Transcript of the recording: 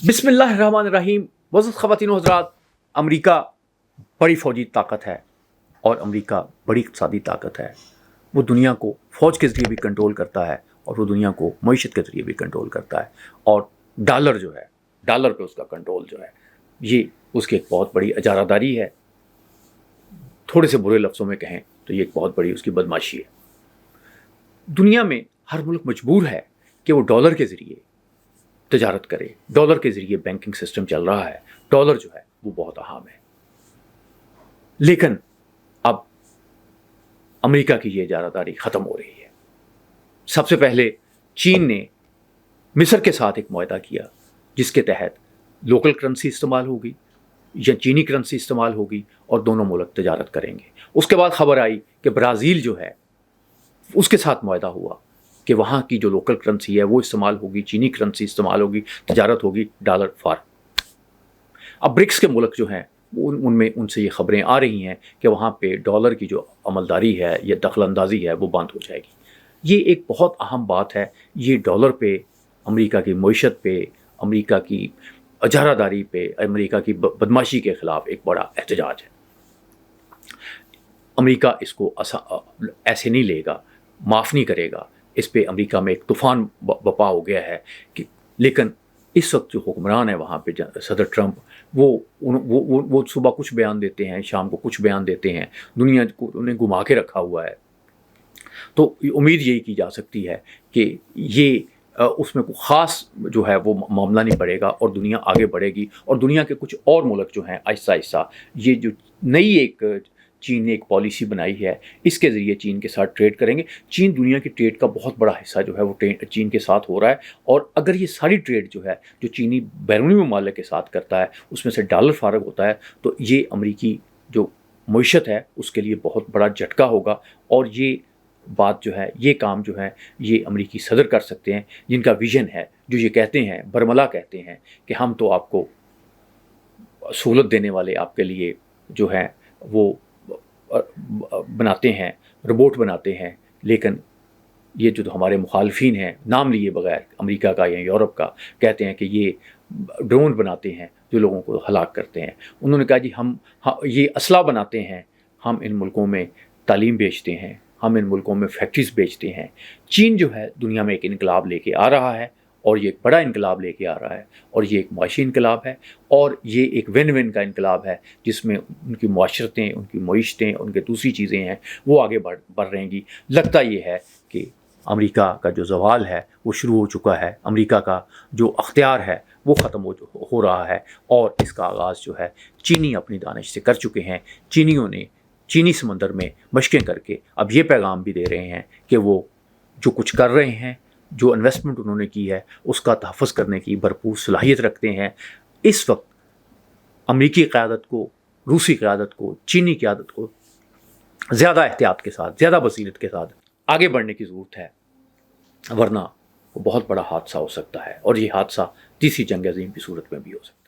बिस्मिल्लाहिर्रहमानिर्रहीम। वज़ीर ख़वातीन व हज़रात, अमरीका बड़ी फ़ौजी ताकत है और अमरीका बड़ी इक़्तिसादी ताकत है। वो दुनिया को फ़ौज के ज़रिए भी कंट्रोल करता है और वो दुनिया को मईशत के ज़रिए भी कंट्रोल करता है। और डॉलर जो है, डॉलर पे उसका कंट्रोल जो है, ये उसकी एक बहुत बड़ी इजारादारी है। थोड़े से बुरे लफ्ज़ों में कहें तो ये एक बहुत बड़ी उसकी बदमाशी है। दुनिया में हर मुल्क मजबूर है कि वो डॉलर के ज़रिए तजारत करे। डॉलर के ज़रिए बैंकिंग सिस्टम चल रहा है। डॉलर जो है वो बहुत अहम है। लेकिन अब अमेरिका की ये इजारादारी ख़त्म हो रही है। सबसे पहले चीन ने मिस्र के साथ एक मुआहदा किया जिसके तहत लोकल करेंसी इस्तेमाल होगी या चीनी करेंसी इस्तेमाल होगी और दोनों मुल्क तजारत करेंगे। उसके बाद ख़बर आई कि ब्राज़ील जो है उसके साथ मुआहदा हुआ कि वहाँ की जो लोकल करेंसी है वो इस्तेमाल होगी, चीनी करेंसी इस्तेमाल होगी, तजारत होगी डॉलर फॉर। अब ब्रिक्स के मुल्क जो हैं उनमें उनसे ये ख़बरें आ रही हैं कि वहाँ पे डॉलर की जो अमलदारी है या दखलंदाजी है वो बंद हो जाएगी। ये एक बहुत अहम बात है। ये डॉलर पे, अमेरिका की मईशत पे, अमेरिका की इजारादारी पे, अमेरिका की बदमाशी के ख़िलाफ़ एक बड़ा एहतजाज है। अमेरिका इसको ऐसे नहीं लेगा, माफ़ नहीं करेगा। इस पे अमेरिका में एक तूफ़ान बपा हो गया है कि लेकिन इस वक्त जो हुक्मरान है वहाँ पे सदर ट्रंप, वो सुबह कुछ बयान देते हैं, शाम को कुछ बयान देते हैं, दुनिया को उन्हें घुमा के रखा हुआ है। तो उम्मीद यही की जा सकती है कि ये उसमें कोई ख़ास जो है वो मामला नहीं पड़ेगा और दुनिया आगे बढ़ेगी और दुनिया के कुछ और मुल्क जो हैं आहिस्ता आहिस्ता ये जो नई एक चीन ने एक पॉलिसी बनाई है इसके ज़रिए चीन के साथ ट्रेड करेंगे। चीन दुनिया की ट्रेड का बहुत बड़ा हिस्सा जो है वो चीन के साथ हो रहा है और अगर ये सारी ट्रेड जो है जो चीनी बैरूनी ममालिक के साथ करता है उसमें से डॉलर फारग होता है तो ये अमरीकी जो मईशत है उसके लिए बहुत बड़ा झटका होगा। और ये बात जो है, ये काम जो है, ये अमरीकी सदर कर सकते हैं जिनका विज़न है, जो ये कहते हैं, बरमला कहते हैं कि हम तो आपको सहूलत देने वाले आपके लिए जो है वो बनाते हैं, रोबोट बनाते हैं। लेकिन ये जो हमारे मुखालफिन हैं, नाम लिए बगैर अमेरिका का या यूरोप का, कहते हैं कि ये ड्रोन बनाते हैं जो लोगों को हलाक करते हैं। उन्होंने कहा जी हम ये असला बनाते हैं, हम इन मुल्कों में तालीम बेचते हैं, हम इन मुल्कों में फैक्ट्रीज़ बेचते हैं। चीन जो है दुनिया में एक इनकलाब लेके आ रहा है और ये एक बड़ा इनकलाब लेके आ रहा है और ये एक मुआशी इनकलाब है और ये एक विन विन का इनकलाब है जिसमें उनकी मुआशरतें, उनकी मईशतें, उनकी दूसरी चीज़ें हैं वो आगे बढ़ रहेंगी। लगता ये है कि अमेरिका का जो ज़वाल है वो शुरू हो चुका है। अमेरिका का जो अख्तियार है वो ख़त्म हो रहा है और इसका आगाज़ जो है चीनी अपनी दानिश से कर चुके हैं। चीनियों ने चीनी समंदर में मशक़ें करके अब ये पैगाम भी दे रहे हैं कि वो जो कुछ कर रहे हैं, जो इन्वेस्टमेंट उन्होंने की है उसका तहफ़्फ़ुज़ करने की भरपूर सलाहियत रखते हैं। इस वक्त अमेरिकी क़यादत को, रूसी क़यादत को, चीनी क़यादत को ज़्यादा एहतियात के साथ, ज़्यादा बसीरत के साथ आगे बढ़ने की ज़रूरत है, वरना वो बहुत बड़ा हादसा हो सकता है और ये हादसा तीसरी जंग अज़ीम की सूरत में भी हो सकता है।